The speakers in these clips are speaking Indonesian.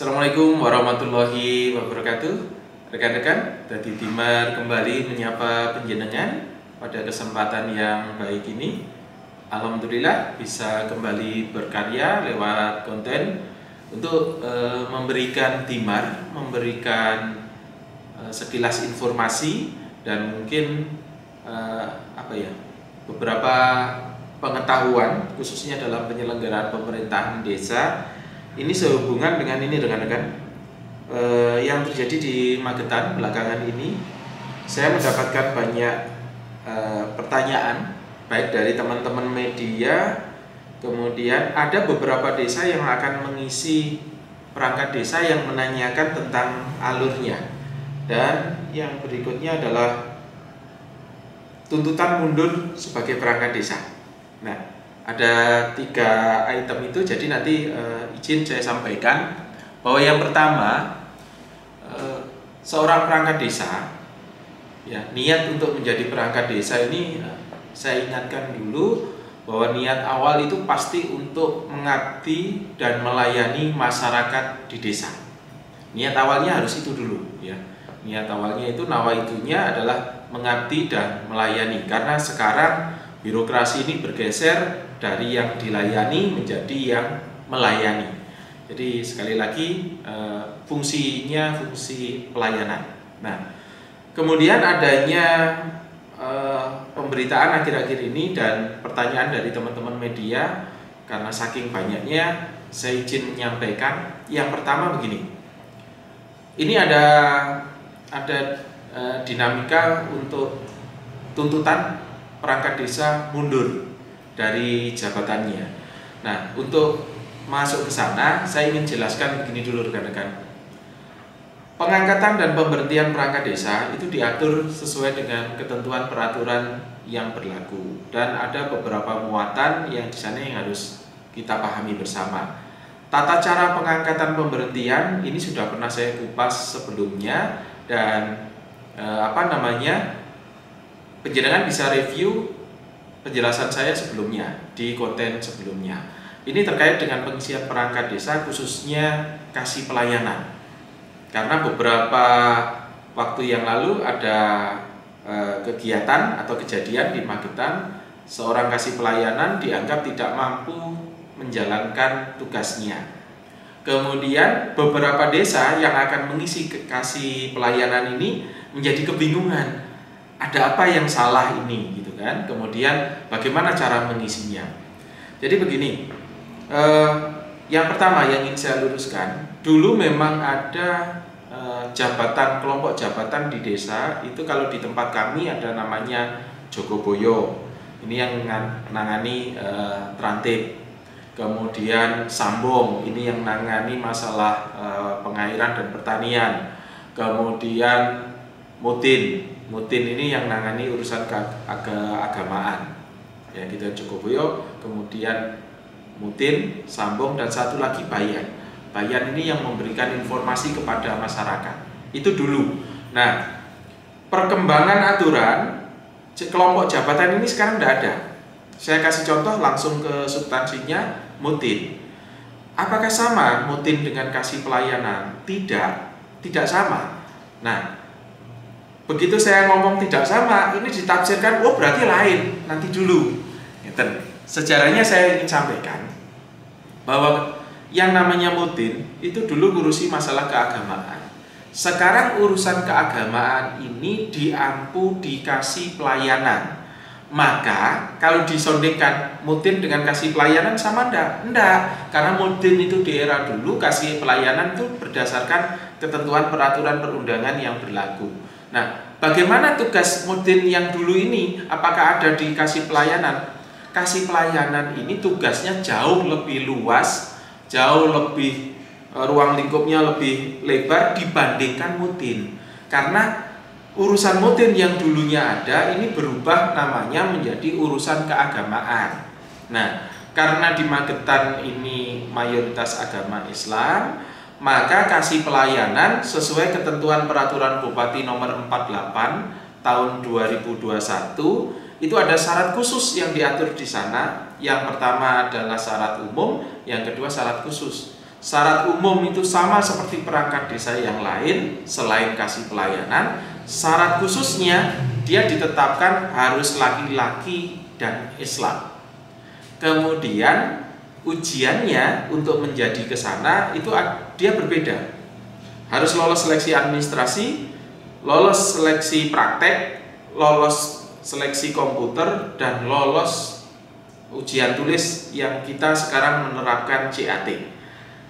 Assalamualaikum warahmatullahi wabarakatuh. Rekan-rekan, Dadi Dimar kembali menyapa penjenengan pada kesempatan yang baik ini. Alhamdulillah bisa kembali berkarya lewat konten untuk memberikan Dimar, memberikan sekilas informasi dan mungkin beberapa pengetahuan khususnya dalam penyelenggaraan pemerintahan desa. Ini sehubungan dengan ini rekan-rekan, yang terjadi di Magetan belakangan ini. Saya mendapatkan banyak pertanyaan baik dari teman-teman media, kemudian ada beberapa desa yang akan mengisi perangkat desa yang menanyakan tentang alurnya. Dan yang berikutnya adalah tuntutan mundur sebagai perangkat desa. Nah, ada 3 item itu, jadi nanti izin saya sampaikan bahwa yang pertama, seorang perangkat desa ya, niat untuk menjadi perangkat desa ini saya ingatkan dulu bahwa niat awal itu pasti untuk mengabdi dan melayani masyarakat di desa. Niat awalnya harus itu dulu ya. Niat awalnya itu, nawaitunya adalah mengabdi dan melayani, karena sekarang birokrasi ini bergeser dari yang dilayani menjadi yang melayani. Jadi sekali lagi fungsinya fungsi pelayanan. Nah, kemudian adanya pemberitaan akhir-akhir ini dan pertanyaan dari teman-teman media, karena saking banyaknya saya izin menyampaikan. Yang pertama begini, ini ada dinamika untuk tuntutan perangkat desa mundur dari jabatannya. Nah, untuk masuk ke sana, saya ingin jelaskan begini dulu rekan-rekan. Pengangkatan dan pemberhentian perangkat desa itu diatur sesuai dengan ketentuan peraturan yang berlaku, dan ada beberapa muatan yang di sana yang harus kita pahami bersama. Tata cara pengangkatan pemberhentian ini sudah pernah saya kupas sebelumnya, dan penjenengan bisa review penjelasan saya sebelumnya di konten sebelumnya. Ini terkait dengan pengisian perangkat desa, khususnya kasih pelayanan. Karena beberapa waktu yang lalu ada kegiatan atau kejadian di Magetan, seorang kasih pelayanan dianggap tidak mampu menjalankan tugasnya. Kemudian beberapa desa yang akan mengisi kasih pelayanan ini menjadi kebingungan, ada apa yang salah ini gitu kan. Kemudian bagaimana cara mengisinya. Jadi begini, yang pertama yang ingin saya luruskan, dulu memang ada jabatan, kelompok jabatan di desa itu. Kalau di tempat kami ada namanya Jogoboyo, ini yang menangani terantib. Kemudian Sambong, ini yang menangani masalah pengairan dan pertanian. Kemudian Mutin ini yang menangani urusan keagamaan. Ya, gitu, Jogoboyo, kemudian Mutin, Sambong, dan satu lagi Bayan. Bayan ini yang memberikan informasi kepada masyarakat. Itu dulu. Nah, perkembangan aturan kelompok jabatan ini sekarang tidak ada. Saya kasih contoh langsung ke substansinya. Mutin. Apakah sama Mutin dengan kasih pelayanan? Tidak sama. Nah, begitu saya ngomong tidak sama, ini ditafsirkan, oh berarti lain, nanti dulu. Sejarahnya saya ingin sampaikan bahwa yang namanya Mutin itu dulu ngurusi masalah keagamaan. Sekarang urusan keagamaan ini diampu dikasih pelayanan. Maka kalau disondingkan Mutin dengan kasih pelayanan sama enggak? Enggak, karena Mutin itu di era dulu, kasih pelayanan itu berdasarkan ketentuan peraturan perundangan yang berlaku. Nah, bagaimana tugas Mutin yang dulu ini? Apakah ada di kasih pelayanan? Kasih pelayanan ini tugasnya jauh lebih luas, jauh lebih ruang lingkupnya lebih lebar dibandingkan Mutin. Karena urusan Mutin yang dulunya ada ini berubah namanya menjadi urusan keagamaan. Nah, karena di Magetan ini mayoritas agama Islam, maka kasih pelayanan sesuai ketentuan peraturan Bupati nomor 48 tahun 2021 itu ada syarat khusus yang diatur di sana. Yang pertama adalah syarat umum, yang kedua syarat khusus. syarat umum itu sama seperti perangkat desa yang lain selain kasih pelayanan. Syarat khususnya dia ditetapkan harus laki-laki dan Islam. Kemudian ujiannya untuk menjadi ke sana itu dia berbeda. Harus lolos seleksi administrasi, lolos seleksi praktek, lolos seleksi komputer, dan lolos ujian tulis yang kita sekarang menerapkan CAT.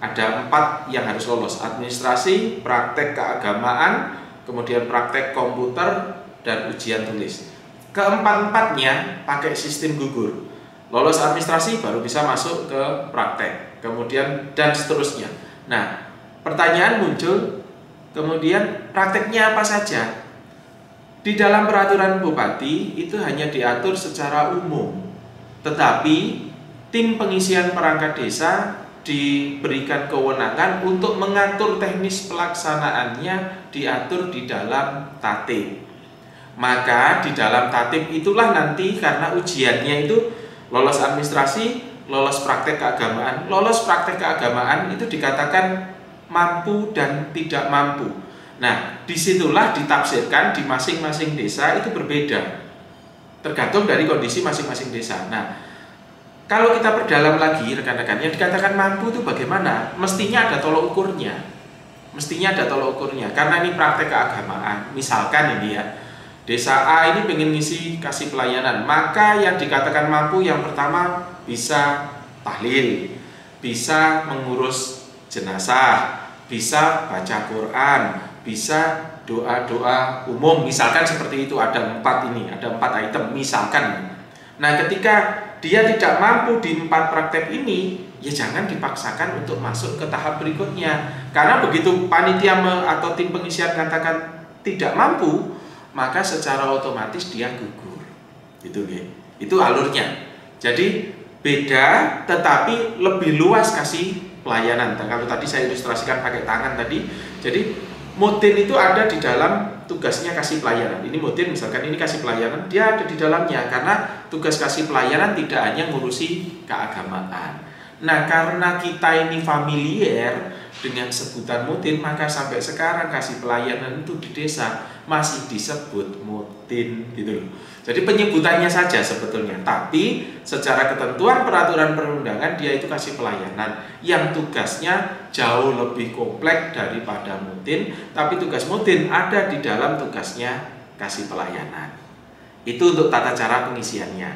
Ada 4 yang harus lolos: administrasi, praktek keagamaan, kemudian praktek komputer, dan ujian tulis. Keempat-empatnya pakai sistem gugur. Lolos administrasi baru bisa masuk ke praktek, kemudian dan seterusnya. Nah, pertanyaan muncul, kemudian prakteknya apa saja? Di dalam peraturan bupati itu hanya diatur secara umum, tetapi tim pengisian perangkat desa diberikan kewenangan untuk mengatur teknis pelaksanaannya, diatur di dalam tatib. Maka di dalam tatib itulah nanti, karena ujiannya itu lolos administrasi, lolos praktek keagamaan. Lolos praktek keagamaan itu dikatakan mampu dan tidak mampu. Nah, disitulah ditafsirkan di masing-masing desa itu berbeda, tergantung dari kondisi masing-masing desa. Nah, kalau kita perdalam lagi rekan-rekan, yang dikatakan mampu itu bagaimana? Mestinya ada tolok ukurnya. Mestinya ada tolok ukurnya, karena ini praktek keagamaan. Misalkan ini ya, desa A ini pengen ngisi kasih pelayanan, maka yang dikatakan mampu yang pertama bisa tahlil, bisa mengurus jenazah, bisa baca Quran, bisa doa-doa umum, misalkan seperti itu. Ada 4 ini, ada 4 item misalkan. Nah, ketika dia tidak mampu di 4 praktek ini, ya jangan dipaksakan untuk masuk ke tahap berikutnya. Karena begitu panitia atau tim pengisian katakan tidak mampu, maka secara otomatis dia gugur. Itu alurnya. Jadi beda, tetapi lebih luas kasih pelayanan. Dan kalau tadi saya ilustrasikan pakai tangan tadi, jadi Mutin itu ada di dalam tugasnya kasih pelayanan. Ini Mutin, misalkan ini kasih pelayanan, dia ada di dalamnya, karena tugas kasih pelayanan tidak hanya ngurusi keagamaan. Nah, karena kita ini familiar dengan sebutan Mutin, maka sampai sekarang kasih pelayanan itu di desa masih disebut Mutin gitu loh. Jadi penyebutannya saja sebetulnya, tapi secara ketentuan peraturan perundangan dia itu kasih pelayanan yang tugasnya jauh lebih kompleks daripada Mutin, tapi tugas Mutin ada di dalam tugasnya kasih pelayanan. Itu untuk tata cara pengisiannya.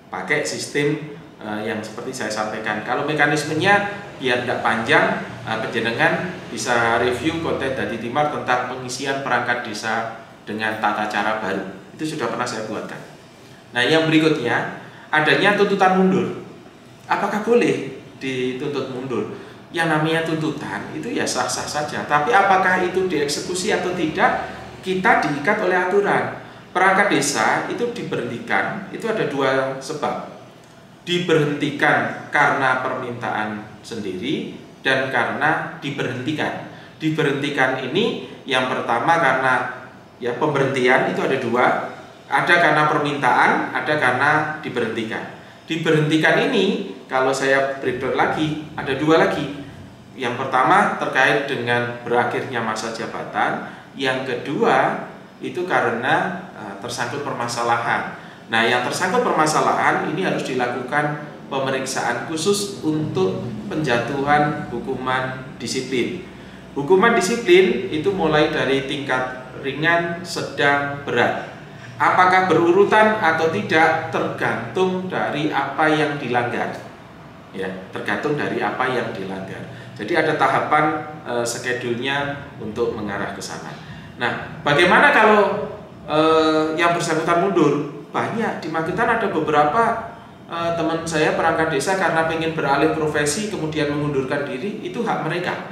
Pakai sistem yang seperti saya sampaikan. Kalau mekanismenya biar tidak panjang, penjenengan bisa review konten dari Timar tentang pengisian perangkat desa dengan tata cara baru. Itu sudah pernah saya buatkan. Nah, yang berikutnya adanya tuntutan mundur. Apakah boleh dituntut mundur? Yang namanya tuntutan itu ya sah-sah saja. Tapi apakah itu dieksekusi atau tidak, kita diikat oleh aturan. Perangkat desa itu diberhentikan, itu ada 2 sebab. Diberhentikan karena permintaan sendiri dan karena diberhentikan. Diberhentikan ini yang pertama karena ya pemberhentian itu ada 2, ada karena permintaan, ada karena diberhentikan. Diberhentikan ini kalau saya breakdown lagi ada 2 lagi. Yang pertama terkait dengan berakhirnya masa jabatan, yang kedua itu karena tersangkut permasalahan. Nah, yang tersangkut permasalahan ini harus dilakukan pemeriksaan khusus untuk penjatuhan hukuman disiplin. Hukuman disiplin itu mulai dari tingkat ringan, sedang, berat. Apakah berurutan atau tidak tergantung dari apa yang dilanggar. Ya, tergantung dari apa yang dilanggar. Jadi ada tahapan skedulnya untuk mengarah ke sana. Nah, bagaimana kalau yang bersangkutan mundur? Banyak di Magetan ada beberapa teman saya perangkat desa karena pengen beralih profesi kemudian mengundurkan diri, itu hak mereka.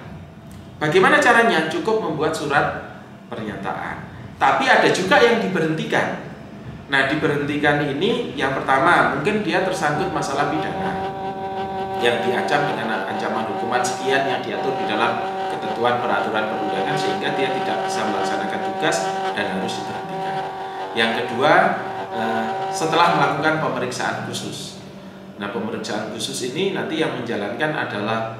Bagaimana caranya? Cukup membuat surat pernyataan. Tapi ada juga yang diberhentikan. Nah, diberhentikan ini yang pertama mungkin dia tersangkut masalah pidana yang diancam dengan ancaman hukuman sekian yang diatur di dalam ketentuan peraturan perundangan sehingga dia tidak bisa melaksanakan tugas dan harus diberhentikan. Yang kedua, setelah melakukan pemeriksaan khusus. Nah, pemeriksaan khusus ini nanti yang menjalankan adalah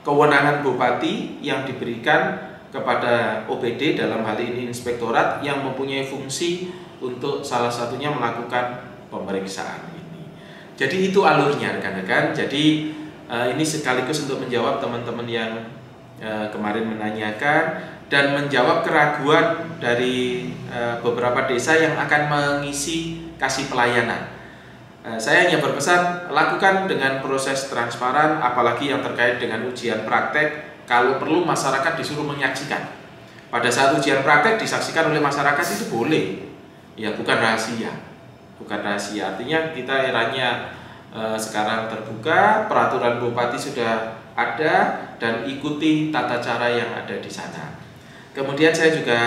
kewenangan bupati yang diberikan kepada OPD, dalam hal ini inspektorat, yang mempunyai fungsi untuk salah satunya melakukan pemeriksaan ini. Jadi itu alurnya rekan-rekan. Jadi ini sekaligus untuk menjawab teman-teman yang kemarin menanyakan dan menjawab keraguan dari beberapa desa yang akan mengisi kasih pelayanan. Saya hanya berpesan, lakukan dengan proses transparan, apalagi yang terkait dengan ujian praktek. Kalau perlu masyarakat disuruh menyaksikan. Pada saat ujian praktek disaksikan oleh masyarakat itu boleh, ya bukan rahasia. Bukan rahasia, artinya kita eranya sekarang terbuka, peraturan bupati sudah ada, dan ikuti tata cara yang ada di sana. Kemudian saya juga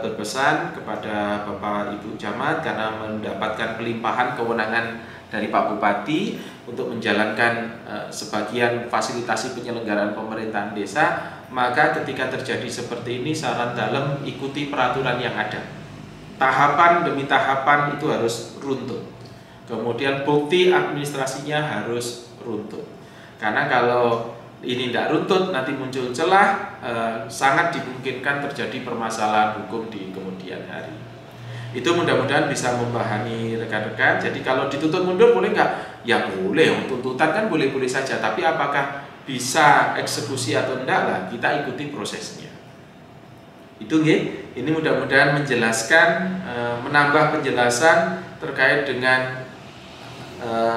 berpesan kepada Bapak Ibu Camat, karena mendapatkan pelimpahan kewenangan dari Pak Bupati untuk menjalankan sebagian fasilitasi penyelenggaraan pemerintahan desa, maka ketika terjadi seperti ini saran dalam ikuti peraturan yang ada. Tahapan demi tahapan itu harus runtut. Kemudian bukti administrasinya harus runtut. Karena kalau ini tidak runtut, nanti muncul celah, sangat dimungkinkan terjadi permasalahan hukum di kemudian hari. Itu mudah-mudahan bisa memahami rekan-rekan. Jadi kalau dituntut mundur boleh nggak? Ya boleh, tuntutan kan boleh-boleh saja. Tapi apakah bisa eksekusi atau enggak lah, kita ikuti prosesnya. Itu nggih. Ini mudah-mudahan menjelaskan, menambah penjelasan terkait dengan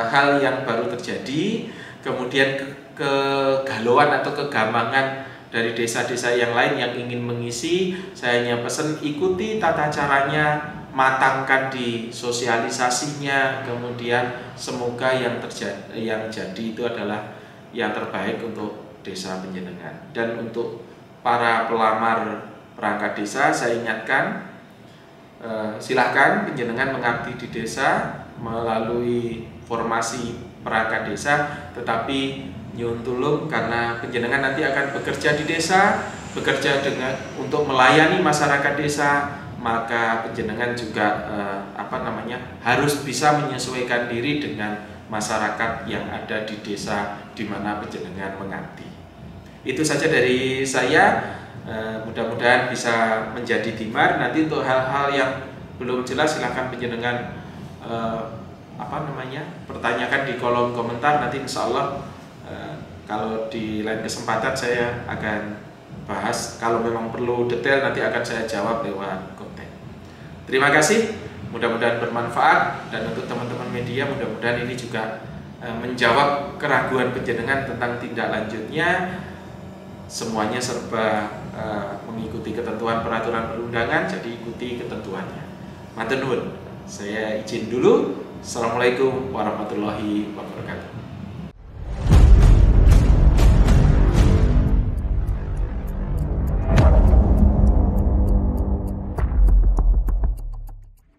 hal yang baru terjadi, kemudian kegalauan atau kegamangan dari desa-desa yang lain yang ingin mengisi. Saya hanya pesan, ikuti tata caranya, matangkan di sosialisasinya, kemudian semoga yang jadi itu adalah yang terbaik untuk desa penjenengan. Dan untuk para pelamar perangkat desa, saya ingatkan, silahkan penjenengan mengabdi di desa melalui formasi perangkat desa, tetapi nyuwun tulung, karena penjenengan nanti akan bekerja di desa, bekerja untuk melayani masyarakat desa, maka penjenengan juga harus bisa menyesuaikan diri dengan masyarakat yang ada di desa di mana penjenengan mengabdi. Itu saja dari saya. Mudah-mudahan bisa menjadi timar. Nanti untuk hal-hal yang belum jelas silahkan penjenengan pertanyakan di kolom komentar. Nanti insya Allah kalau di lain kesempatan saya akan bahas. Kalau memang perlu detail nanti akan saya jawab lewat konten. Terima kasih, mudah-mudahan bermanfaat. Dan untuk teman-teman media, mudah-mudahan ini juga menjawab keraguan penjenengan tentang tindak lanjutnya. Semuanya serba mengikuti ketentuan peraturan perundangan, jadi ikuti ketentuannya. Matur nuwun. Saya izin dulu. Assalamualaikum warahmatullahi wabarakatuh.